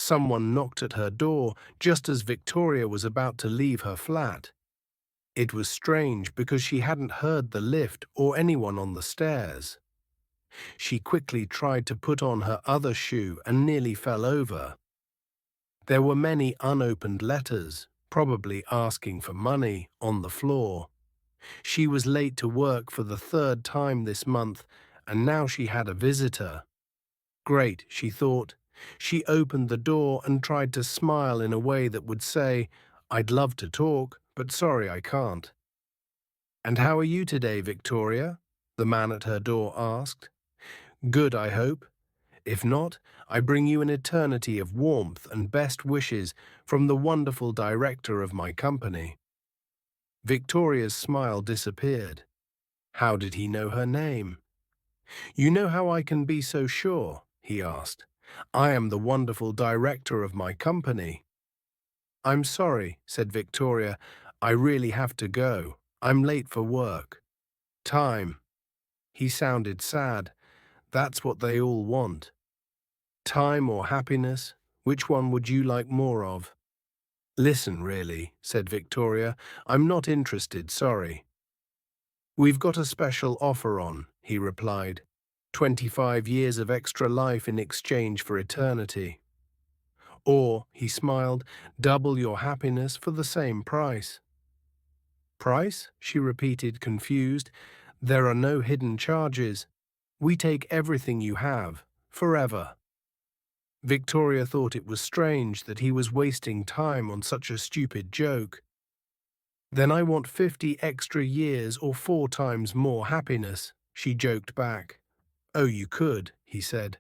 Someone knocked at her door just as Victoria was about to leave her flat. It was strange because she hadn't heard the lift or anyone on the stairs. She quickly tried to put on her other shoe and nearly fell over. There were many unopened letters, probably asking for money, on the floor. She was late to work for the third time this month, and now she had a visitor. Great, she thought. She opened the door and tried to smile in a way that would say, "I'd love to talk, but sorry I can't." "And how are you today, Victoria?" the man at her door asked. "Good, I hope. If not, I bring you an eternity of warmth and best wishes from the wonderful director of my company." Victoria's smile disappeared. How did he know her name? "You know how I can be so sure?" he asked. "I am the wonderful director of my company." "I'm sorry," said Victoria. "I really have to go. I'm late for work." "Time." He sounded sad. That's what they all want. Time or happiness, which one would you like more of? "Listen, really," said Victoria. "I'm not interested, sorry." "We've got a special offer on," he replied. 25 years of extra life in exchange for eternity. Or, he smiled, double your happiness for the same price. "Price?" she repeated, confused. "There are no hidden charges. We take everything you have, forever." Victoria thought it was strange that he was wasting time on such a stupid joke. "Then I want 50 extra years or 4 times more happiness," she joked back. "Oh, you could," he said.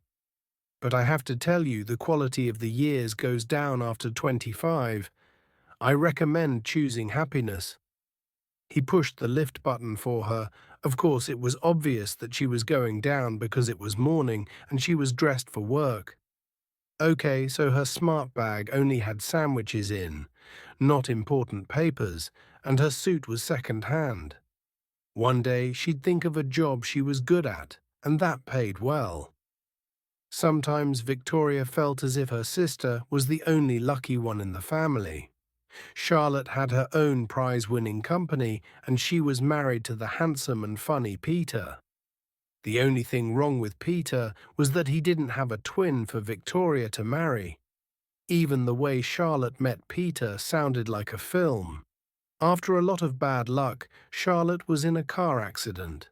"But I have to tell you the quality of the years goes down after 25. I recommend choosing happiness." He pushed the lift button for her. Of course, it was obvious that she was going down because it was morning and she was dressed for work. Okay, so her smart bag only had sandwiches in, not important papers, and her suit was second-hand. One day she'd think of a job she was good at, and that paid well. Sometimes Victoria felt as if her sister was the only lucky one in the family. Charlotte had her own prize-winning company, and she was married to the handsome and funny Peter. The only thing wrong with Peter was that he didn't have a twin for Victoria to marry. Even the way Charlotte met Peter sounded like a film. After a lot of bad luck, Charlotte was in a car accident.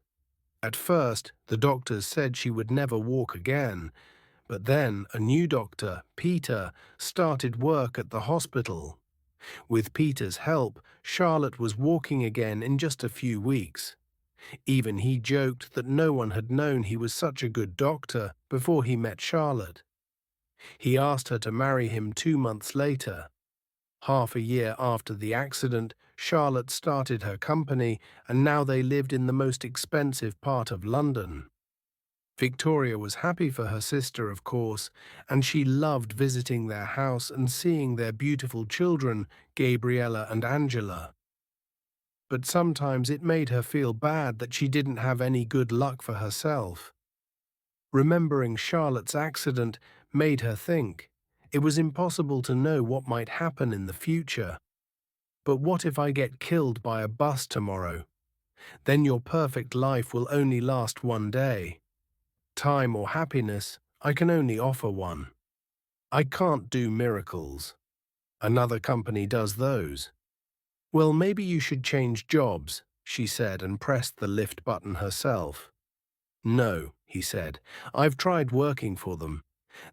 At first, the doctors said she would never walk again, but then a new doctor, Peter, started work at the hospital. With Peter's help, Charlotte was walking again in just a few weeks. Even he joked that no one had known he was such a good doctor before he met Charlotte. He asked her to marry him 2 months later. Half a year after the accident, Charlotte started her company, and now they lived in the most expensive part of London. Victoria was happy for her sister, of course, and she loved visiting their house and seeing their beautiful children, Gabriella and Angela. But sometimes it made her feel bad that she didn't have any good luck for herself. Remembering Charlotte's accident made her think, it was impossible to know what might happen in the future. But what if I get killed by a bus tomorrow? Then your perfect life will only last one day. Time or happiness, I can only offer one. I can't do miracles. Another company does those. Well, maybe you should change jobs, she said, and pressed the lift button herself. No, he said, I've tried working for them.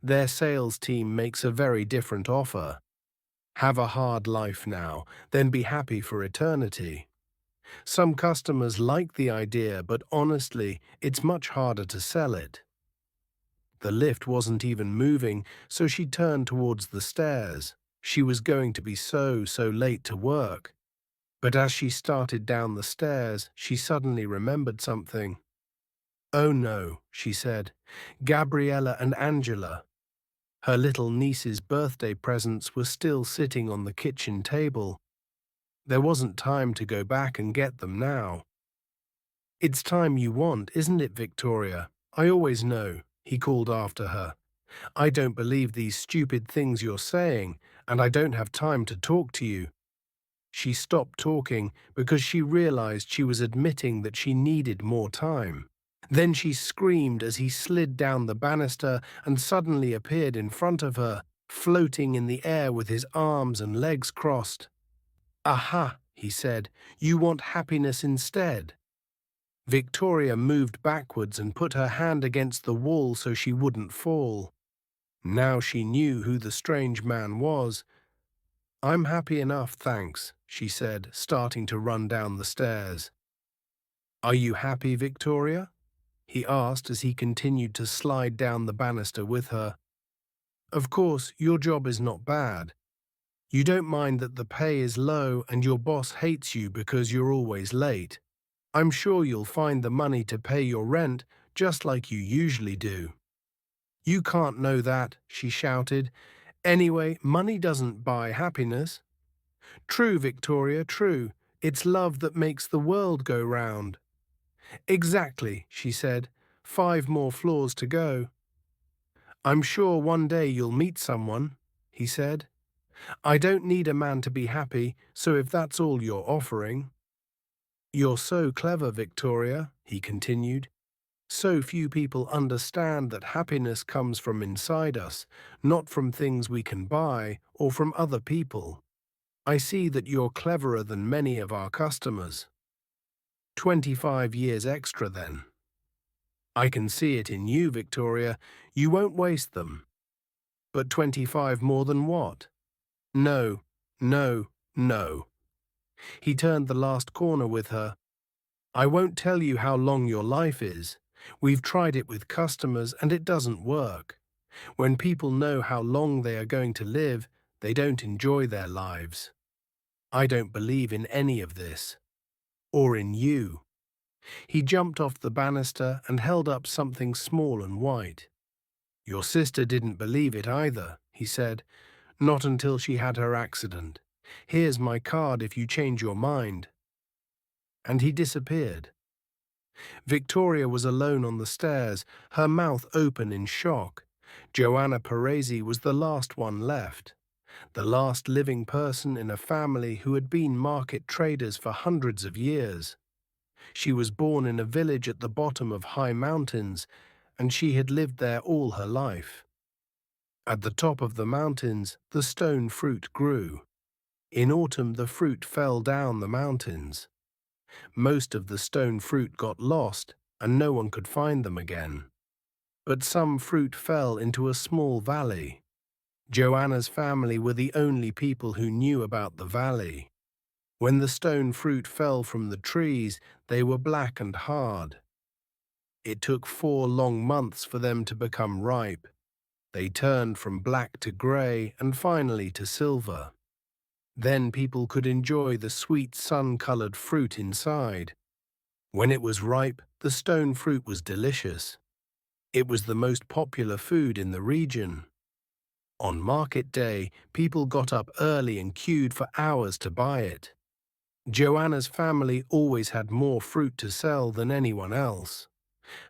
Their sales team makes a very different offer. Have a hard life now, then be happy for eternity. Some customers like the idea, but honestly, it's much harder to sell it. The lift wasn't even moving, so she turned towards the stairs. She was going to be so late to work. But as she started down the stairs, she suddenly remembered something. "Oh no," she said, "Gabriella and Angela." Her little niece's birthday presents were still sitting on the kitchen table. There wasn't time to go back and get them now. "It's time you want, isn't it, Victoria? I always know," he called after her. I don't believe these stupid things you're saying, and I don't have time to talk to you. She stopped talking because she realized she was admitting that she needed more time. Then she screamed as he slid down the banister and suddenly appeared in front of her, floating in the air with his arms and legs crossed. "Aha," he said, "you want happiness instead." Victoria moved backwards and put her hand against the wall so she wouldn't fall. Now she knew who the strange man was. "I'm happy enough, thanks," she said, starting to run down the stairs. "Are you happy, Victoria?" he asked as he continued to slide down the banister with her. "Of course, your job is not bad. You don't mind that the pay is low and your boss hates you because you're always late. I'm sure you'll find the money to pay your rent just like you usually do." "You can't know that," she shouted. "Anyway, money doesn't buy happiness." "True, Victoria, true. It's love that makes the world go round." "Exactly," she said. 5 more floors to go." "I'm sure one day you'll meet someone," he said. "I don't need a man to be happy, so if that's all you're offering." "You're so clever, Victoria," he continued. "So few people understand that happiness comes from inside us, not from things we can buy or from other people. I see that you're cleverer than many of our customers." 25 years extra, then. "I can see it in you, Victoria. You won't waste them." "But 25 more than what?" "No, no, no." He turned the last corner with her. "I won't tell you how long your life is. We've tried it with customers and it doesn't work. When people know how long they are going to live, they don't enjoy their lives. I don't believe in any of this. Or in you." He jumped off the banister and held up something small and white. "Your sister didn't believe it either," he said. "Not until she had her accident. Here's my card if you change your mind." And he disappeared. Victoria was alone on the stairs, her mouth open in shock. Joanna Paresi was the last one left, the last living person in a family who had been market traders for hundreds of years. She was born in a village at the bottom of high mountains, and she had lived there all her life. At the top of the mountains, the stone fruit grew. In autumn, the fruit fell down the mountains. Most of the stone fruit got lost, and no one could find them again. But some fruit fell into a small valley. Joanna's family were the only people who knew about the valley. When the stone fruit fell from the trees, they were black and hard. It took 4 long months for them to become ripe. They turned from black to grey and finally to silver. Then people could enjoy the sweet sun-colored fruit inside. When it was ripe, the stone fruit was delicious. It was the most popular food in the region. On market day, people got up early and queued for hours to buy it. Joanna's family always had more fruit to sell than anyone else.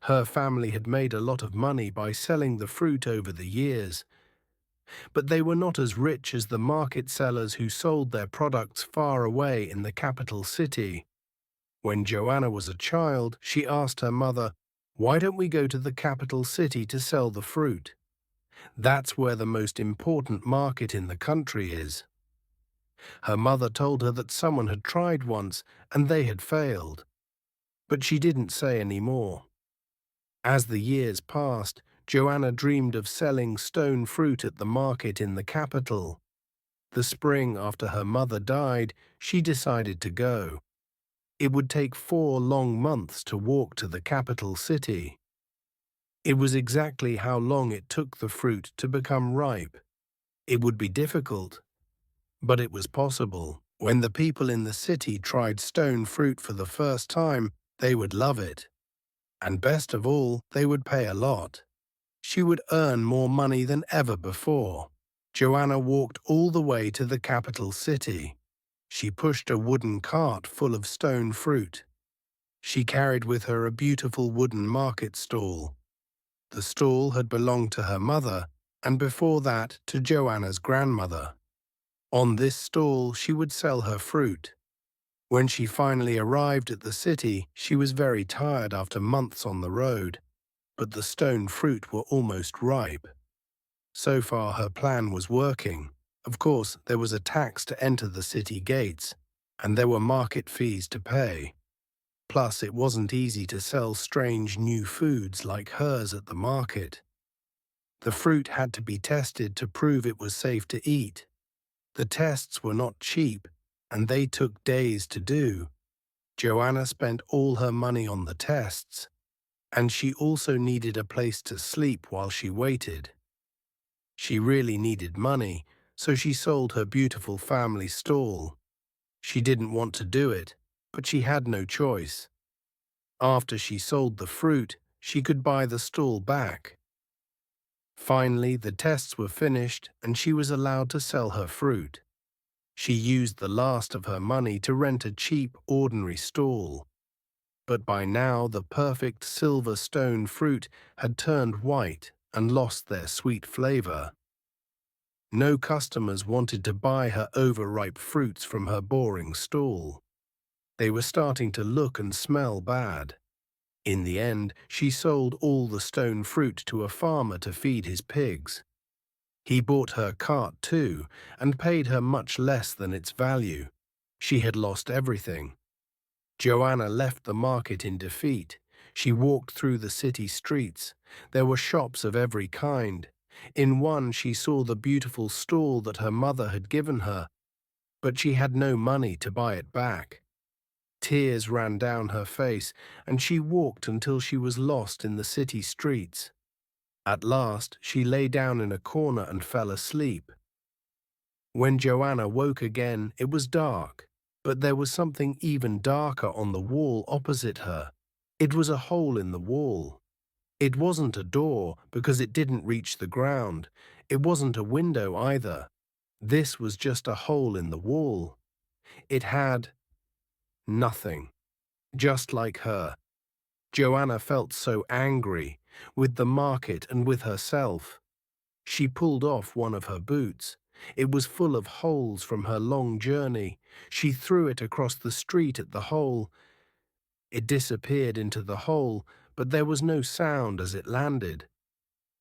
Her family had made a lot of money by selling the fruit over the years. But they were not as rich as the market sellers who sold their products far away in the capital city. When Joanna was a child, she asked her mother, "Why don't we go to the capital city to sell the fruit? That's where the most important market in the country is." Her mother told her that someone had tried once and they had failed. But she didn't say any more. As the years passed, Joanna dreamed of selling stone fruit at the market in the capital. The spring after her mother died, she decided to go. It would take 4 long months to walk to the capital city. It was exactly how long it took the fruit to become ripe. It would be difficult, but it was possible. When the people in the city tried stone fruit for the first time, they would love it. And best of all, they would pay a lot. She would earn more money than ever before. Joanna walked all the way to the capital city. She pushed a wooden cart full of stone fruit. She carried with her a beautiful wooden market stall. The stall had belonged to her mother, and before that to Joanna's grandmother. On this stall she would sell her fruit. When she finally arrived at the city, she was very tired after months on the road, but the stone fruit were almost ripe. So far her plan was working. Of course, there was a tax to enter the city gates, and there were market fees to pay. Plus, it wasn't easy to sell strange new foods like hers at the market. The fruit had to be tested to prove it was safe to eat. The tests were not cheap, and they took days to do. Joanna spent all her money on the tests, and she also needed a place to sleep while she waited. She really needed money, so she sold her beautiful family stall. She didn't want to do it, but she had no choice. After she sold the fruit, she could buy the stall back. Finally, the tests were finished and she was allowed to sell her fruit. She used the last of her money to rent a cheap, ordinary stall. But by now the perfect silver stone fruit had turned white and lost their sweet flavor. No customers wanted to buy her overripe fruits from her boring stall. They were starting to look and smell bad. In the end, she sold all the stone fruit to a farmer to feed his pigs. He bought her cart too, and paid her much less than its value. She had lost everything. Joanna left the market in defeat. She walked through the city streets. There were shops of every kind. In one she saw the beautiful stall that her mother had given her, but she had no money to buy it back. Tears ran down her face, and she walked until she was lost in the city streets. At last, she lay down in a corner and fell asleep. When Joanna woke again, it was dark, but there was something even darker on the wall opposite her. It was a hole in the wall. It wasn't a door, because it didn't reach the ground. It wasn't a window either. This was just a hole in the wall. It had nothing, just like her. Joanna felt so angry, with the market and with herself. She pulled off one of her boots. It was full of holes from her long journey. She threw it across the street at the hole. It disappeared into the hole, but there was no sound as it landed.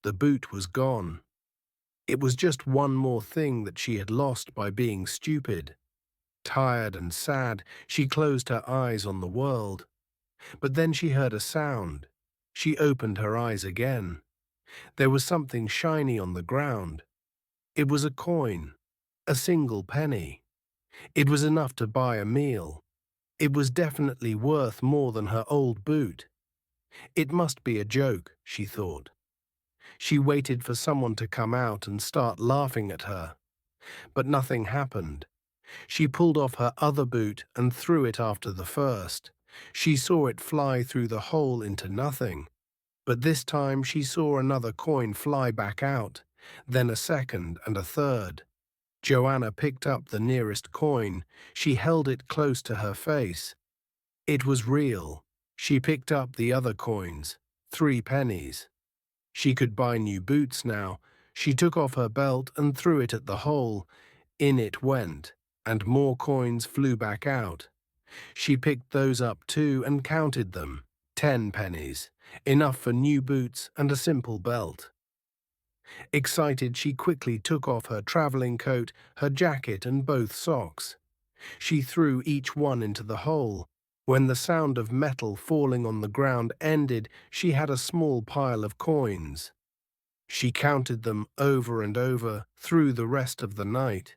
The boot was gone. It was just one more thing that she had lost by being stupid. Tired and sad, she closed her eyes on the world. But then she heard a sound. She opened her eyes again. There was something shiny on the ground. It was a coin, a single penny. It was enough to buy a meal. It was definitely worth more than her old boot. It must be a joke, she thought. She waited for someone to come out and start laughing at her. But nothing happened. She pulled off her other boot and threw it after the first. She saw it fly through the hole into nothing. But this time she saw another coin fly back out, then a second and a third. Joanna picked up the nearest coin. She held it close to her face. It was real. She picked up the other coins, 3 pennies. She could buy new boots now. She took off her belt and threw it at the hole. In it went, and more coins flew back out. She picked those up too and counted them. 10 pennies, enough for new boots and a simple belt. Excited, she quickly took off her traveling coat, her jacket, and both socks. She threw each one into the hole. When the sound of metal falling on the ground ended, she had a small pile of coins. She counted them over and over through the rest of the night.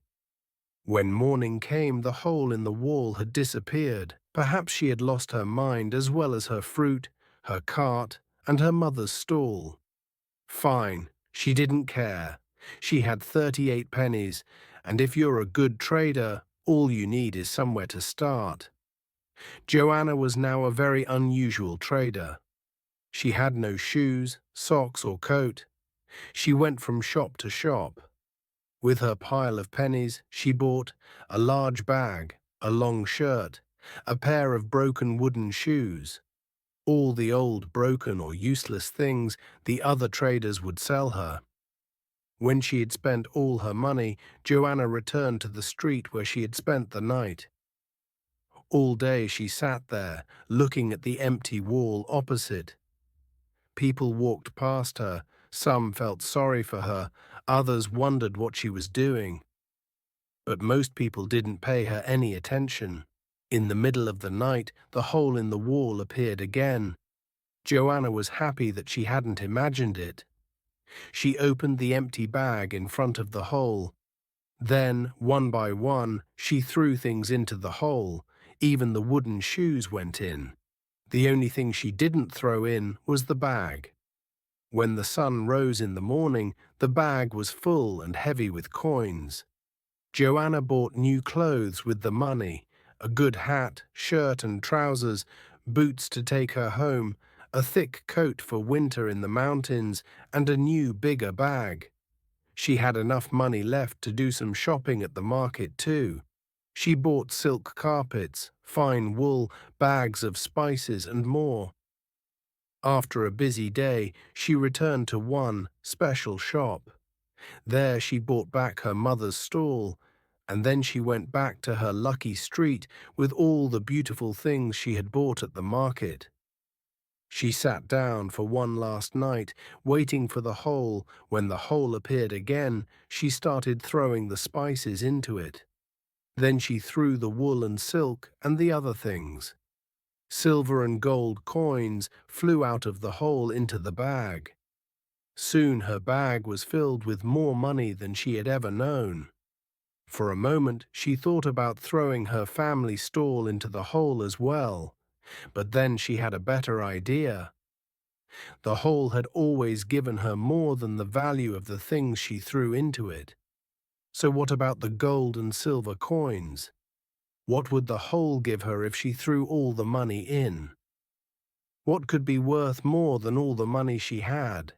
When morning came, the hole in the wall had disappeared. Perhaps she had lost her mind as well as her fruit, her cart, and her mother's stall. Fine, she didn't care. She had 38 pennies, and if you're a good trader, all you need is somewhere to start. Joanna was now a very unusual trader. She had no shoes, socks, or coat. She went from shop to shop. With her pile of pennies, she bought a large bag, a long shirt, a pair of broken wooden shoes. All the old, broken, or useless things the other traders would sell her. When she had spent all her money, Joanna returned to the street where she had spent the night. All day she sat there, looking at the empty wall opposite. People walked past her, some felt sorry for her, others wondered what she was doing. But most people didn't pay her any attention. In the middle of the night, the hole in the wall appeared again. Joanna was happy that she hadn't imagined it. She opened the empty bag in front of the hole. Then, one by one, she threw things into the hole. Even the wooden shoes went in. The only thing she didn't throw in was the bag. When the sun rose in the morning, the bag was full and heavy with coins. Joanna bought new clothes with the money, a good hat, shirt and trousers, boots to take her home, a thick coat for winter in the mountains, and a new, bigger bag. She had enough money left to do some shopping at the market too. She bought silk carpets, fine wool, bags of spices and more. After a busy day, she returned to one special shop. There she bought back her mother's stall, and then she went back to her lucky street with all the beautiful things she had bought at the market. She sat down for one last night, waiting for the hole. When the hole appeared again, she started throwing the spices into it. Then she threw the wool and silk and the other things. Silver and gold coins flew out of the hole into the bag. Soon her bag was filled with more money than she had ever known. For a moment she thought about throwing her family stall into the hole as well, but then she had a better idea. The hole had always given her more than the value of the things she threw into it. So what about the gold and silver coins? What would the hole give her if she threw all the money in? What could be worth more than all the money she had?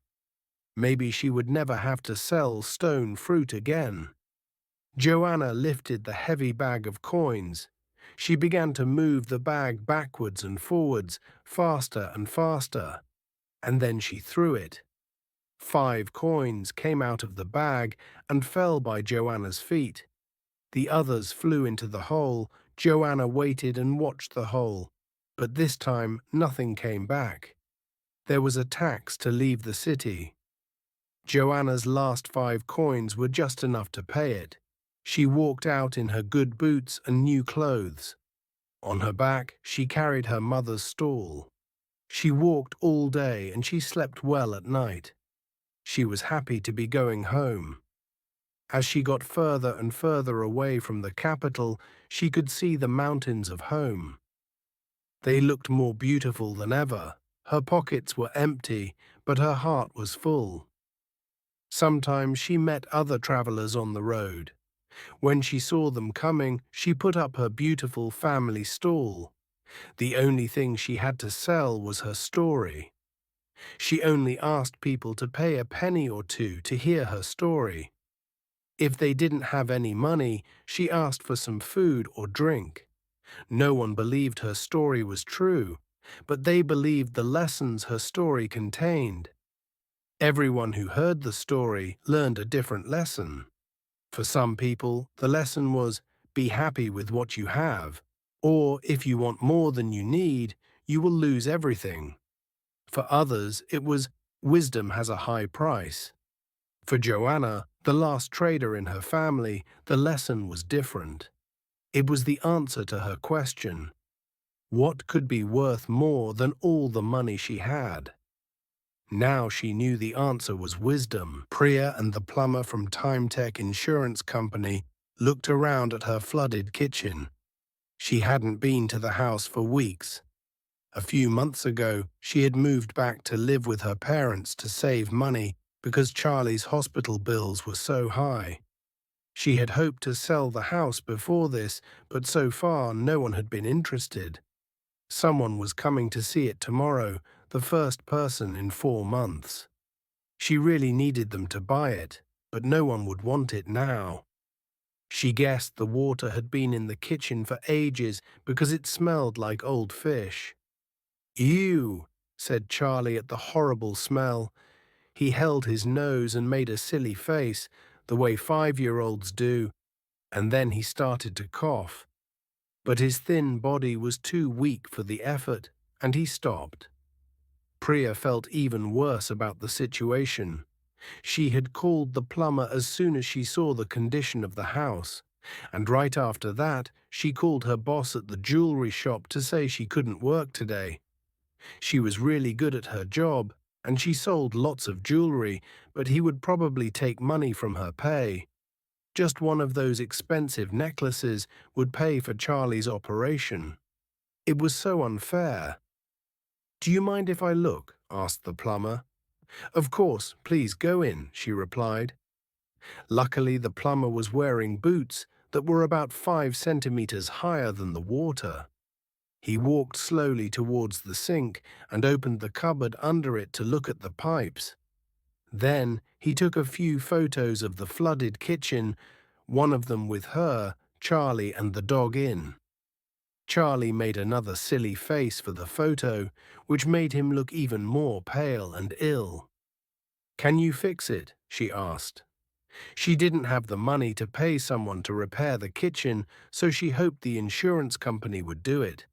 Maybe she would never have to sell stone fruit again. Joanna lifted the heavy bag of coins. She began to move the bag backwards and forwards, faster and faster. And then she threw it. 5 coins came out of the bag and fell by Joanna's feet. The others flew into the hole. Joanna waited and watched the hole, but this time nothing came back. There was a tax to leave the city. Joanna's last 5 coins were just enough to pay it. She walked out in her good boots and new clothes. On her back, she carried her mother's stall. She walked all day and she slept well at night. She was happy to be going home. As she got further and further away from the capital, she could see the mountains of home. They looked more beautiful than ever. Her pockets were empty, but her heart was full. Sometimes she met other travelers on the road. When she saw them coming, she put up her beautiful family stall. The only thing she had to sell was her story. She only asked people to pay a penny or two to hear her story. If they didn't have any money, she asked for some food or drink. No one believed her story was true, but they believed the lessons her story contained. Everyone who heard the story learned a different lesson. For some people, the lesson was, be happy with what you have, or if you want more than you need, you will lose everything. For others, it was, wisdom has a high price. For Joanna, the last trader in her family, the lesson was different. It was the answer to her question. What could be worth more than all the money she had? Now she knew the answer was wisdom. Priya and the plumber from TimeTech Insurance Company looked around at her flooded kitchen. She hadn't been to the house for weeks. A few months ago, she had moved back to live with her parents to save money because Charlie's hospital bills were so high. She had hoped to sell the house before this, but so far no one had been interested. Someone was coming to see it tomorrow, the first person in 4 months. She really needed them to buy it, but no one would want it now. She guessed the water had been in the kitchen for ages because it smelled like old fish. "Ew," said Charlie at the horrible smell. He held his nose and made a silly face, the way 5-year-olds do, and then he started to cough. But his thin body was too weak for the effort, and he stopped. Priya felt even worse about the situation. She had called the plumber as soon as she saw the condition of the house, and right after that, she called her boss at the jewelry shop to say she couldn't work today. She was really good at her job, and she sold lots of jewelry, but he would probably take money from her pay. Just one of those expensive necklaces would pay for Charlie's operation. It was so unfair. "Do you mind if I look?" asked the plumber. "Of course, please go in," she replied. Luckily, the plumber was wearing boots that were about 5 centimeters higher than the water. He walked slowly towards the sink and opened the cupboard under it to look at the pipes. Then he took a few photos of the flooded kitchen, one of them with her, Charlie, and the dog in. Charlie made another silly face for the photo, which made him look even more pale and ill. "Can you fix it?" she asked. She didn't have the money to pay someone to repair the kitchen, so she hoped the insurance company would do it.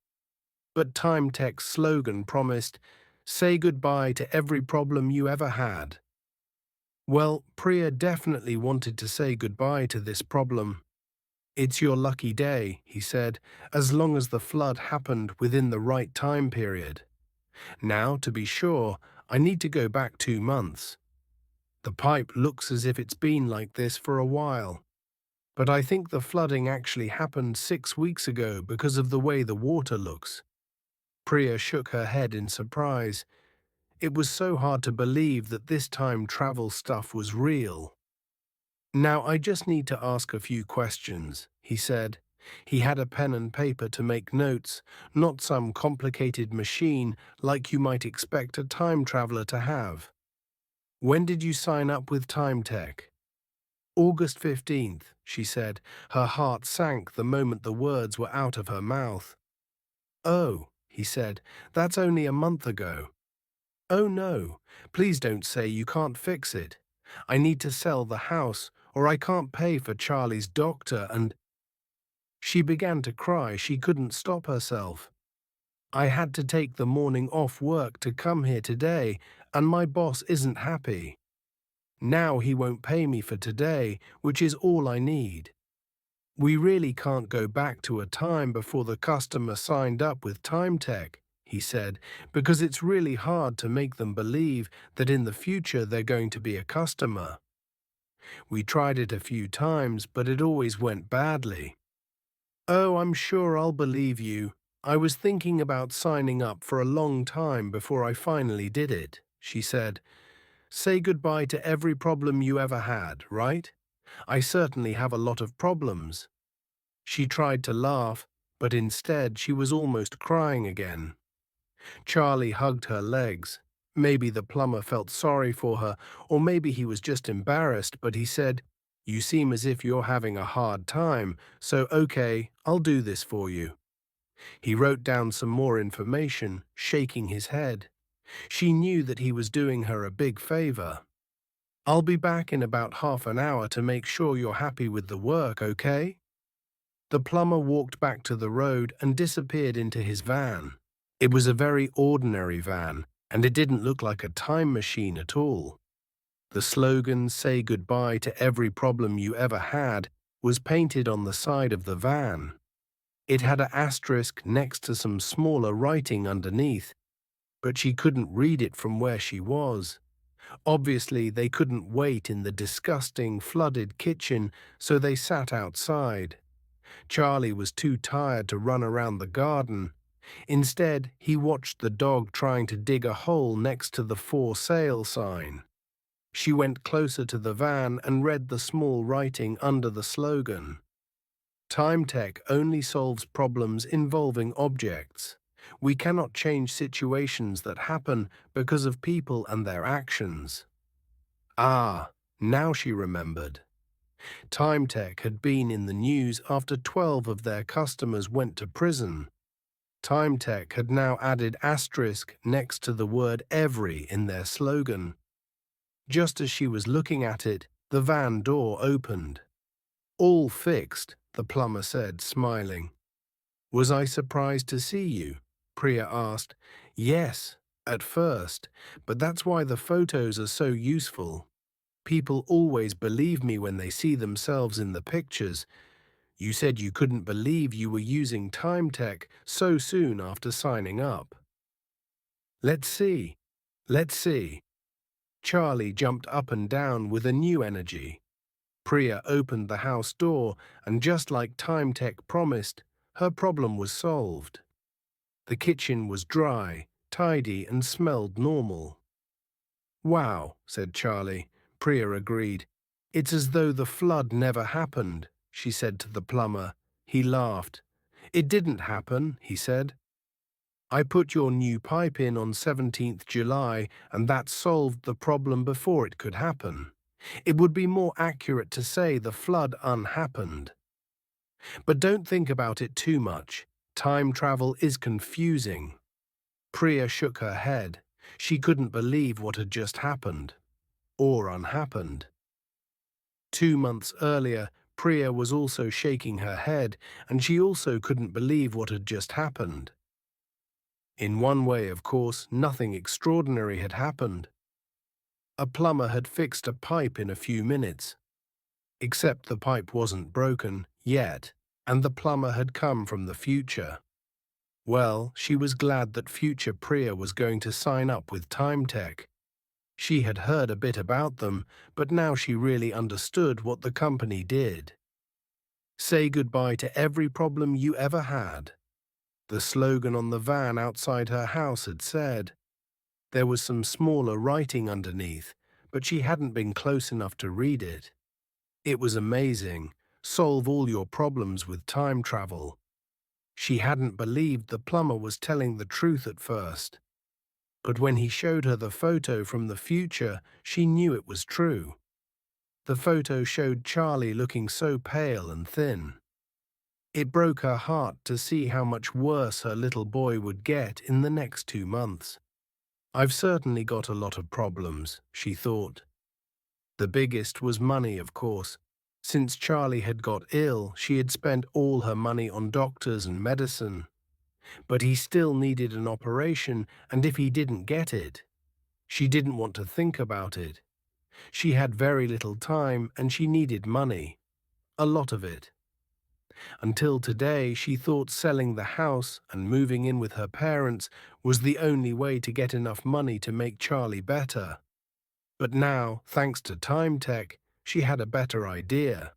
But TimeTech's slogan promised, "Say goodbye to every problem you ever had." Well, Priya definitely wanted to say goodbye to this problem. "It's your lucky day," he said, "as long as the flood happened within the right time period. Now, to be sure, I need to go back 2 months. The pipe looks as if it's been like this for a while. But I think the flooding actually happened 6 weeks ago because of the way the water looks." Priya shook her head in surprise. It was so hard to believe that this time travel stuff was real. "Now I just need to ask a few questions," he said. He had a pen and paper to make notes, not some complicated machine like you might expect a time traveler to have. "When did you sign up with TimeTech?" "August 15th, she said. Her heart sank the moment the words were out of her mouth. "Oh," he said, "that's only a month ago." "Oh no, please don't say you can't fix it. I need to sell the house, or I can't pay for Charlie's doctor and—" She began to cry. She couldn't stop herself. "I had to take the morning off work to come here today, and my boss isn't happy. Now he won't pay me for today, which is all I need. We really can't go back to a time before the customer signed up with TimeTech," he said, "because it's really hard to make them believe that in the future they're going to be a customer. We tried it a few times, but it always went badly." "Oh, I'm sure I'll believe you. I was thinking about signing up for a long time before I finally did it," she said. "Say goodbye to every problem you ever had, right? I certainly have a lot of problems." She tried to laugh, but instead she was almost crying again. Charlie hugged her legs. Maybe the plumber felt sorry for her, or maybe he was just embarrassed, but he said, "You seem as if you're having a hard time, so okay, I'll do this for you." He wrote down some more information, shaking his head. She knew that he was doing her a big favor. "I'll be back in about half an hour to make sure you're happy with the work, okay?" The plumber walked back to the road and disappeared into his van. It was a very ordinary van, and it didn't look like a time machine at all. The slogan, "Say goodbye to every problem you ever had," was painted on the side of the van. It had an asterisk next to some smaller writing underneath, but she couldn't read it from where she was. Obviously, they couldn't wait in the disgusting, flooded kitchen, so they sat outside. Charlie was too tired to run around the garden. Instead, he watched the dog trying to dig a hole next to the "For Sale" sign. She went closer to the van and read the small writing under the slogan. TimeTech only solves problems involving objects. We cannot change situations that happen because of people and their actions. Ah, now she remembered. TimeTech had been in the news after 12 of their customers went to prison. TimeTech had now added asterisk next to the word "every" in their slogan. Just as she was looking at it, the van door opened. "All fixed," the plumber said, smiling. "Was I surprised to see you?" Priya asked. "Yes, at first, but that's why the photos are so useful. People always believe me when they see themselves in the pictures. You said you couldn't believe you were using TimeTech so soon after signing up." "Let's see. Let's see." Charlie jumped up and down with a new energy. Priya opened the house door, and just like TimeTech promised, her problem was solved. The kitchen was dry, tidy, and smelled normal. "Wow," said Charlie. Priya agreed. "It's as though the flood never happened," she said to the plumber. He laughed. "It didn't happen," he said. "I put your new pipe in on 17th July, and that solved the problem before it could happen. It would be more accurate to say the flood unhappened. But don't think about it too much. Time travel is confusing." Priya shook her head. She couldn't believe what had just happened. Or unhappened. 2 months earlier, Priya was also shaking her head, and she also couldn't believe what had just happened. In one way, of course, nothing extraordinary had happened. A plumber had fixed a pipe in a few minutes. Except the pipe wasn't broken, yet, and the plumber had come from the future. Well, she was glad that future Priya was going to sign up with TimeTech. She had heard a bit about them, but now she really understood what the company did. "Say goodbye to every problem you ever had," the slogan on the van outside her house had said. There was some smaller writing underneath, but she hadn't been close enough to read it. It was amazing. Solve all your problems with time travel. She hadn't believed the plumber was telling the truth at first. But when he showed her the photo from the future, she knew it was true. The photo showed Charlie looking so pale and thin. It broke her heart to see how much worse her little boy would get in the next 2 months. "I've certainly got a lot of problems," she thought. The biggest was money, of course. Since Charlie had got ill, she had spent all her money on doctors and medicine. But he still needed an operation, and if he didn't get it, she didn't want to think about it. She had very little time, and she needed money. A lot of it. Until today, she thought selling the house and moving in with her parents was the only way to get enough money to make Charlie better. But now, thanks to TimeTech, she had a better idea.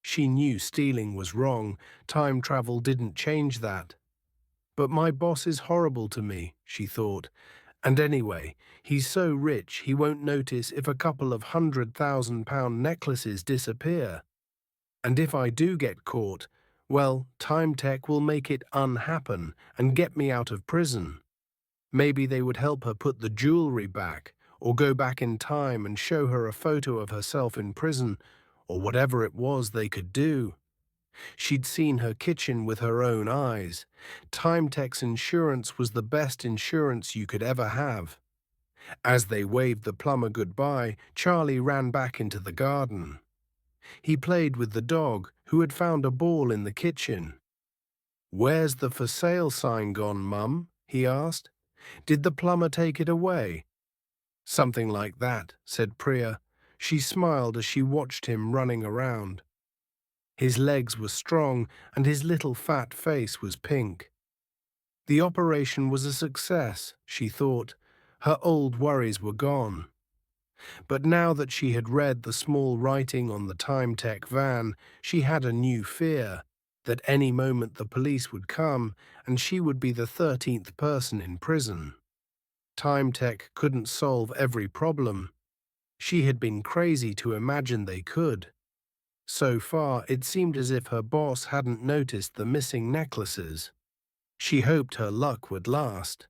She knew stealing was wrong. Time travel didn't change that. "But my boss is horrible to me," she thought. "And anyway, he's so rich he won't notice if a couple of £100,000 necklaces disappear. And if I do get caught, well, TimeTech will make it unhappen and get me out of prison. Maybe they would help her put the jewelry back, or go back in time and show her a photo of herself in prison, or whatever it was they could do." She'd seen her kitchen with her own eyes. TimeTech's insurance was the best insurance you could ever have. As they waved the plumber goodbye, Charlie ran back into the garden. He played with the dog, who had found a ball in the kitchen. "Where's the for sale sign gone, Mum?" he asked. "Did the plumber take it away?" "Something like that," said Priya. She smiled as she watched him running around. His legs were strong, and his little fat face was pink. The operation was a success, she thought. Her old worries were gone. But now that she had read the small writing on the TimeTech van, she had a new fear, that any moment the police would come, and she would be the 13th person in prison. TimeTech couldn't solve every problem. She had been crazy to imagine they could. So far, it seemed as if her boss hadn't noticed the missing necklaces. She hoped her luck would last.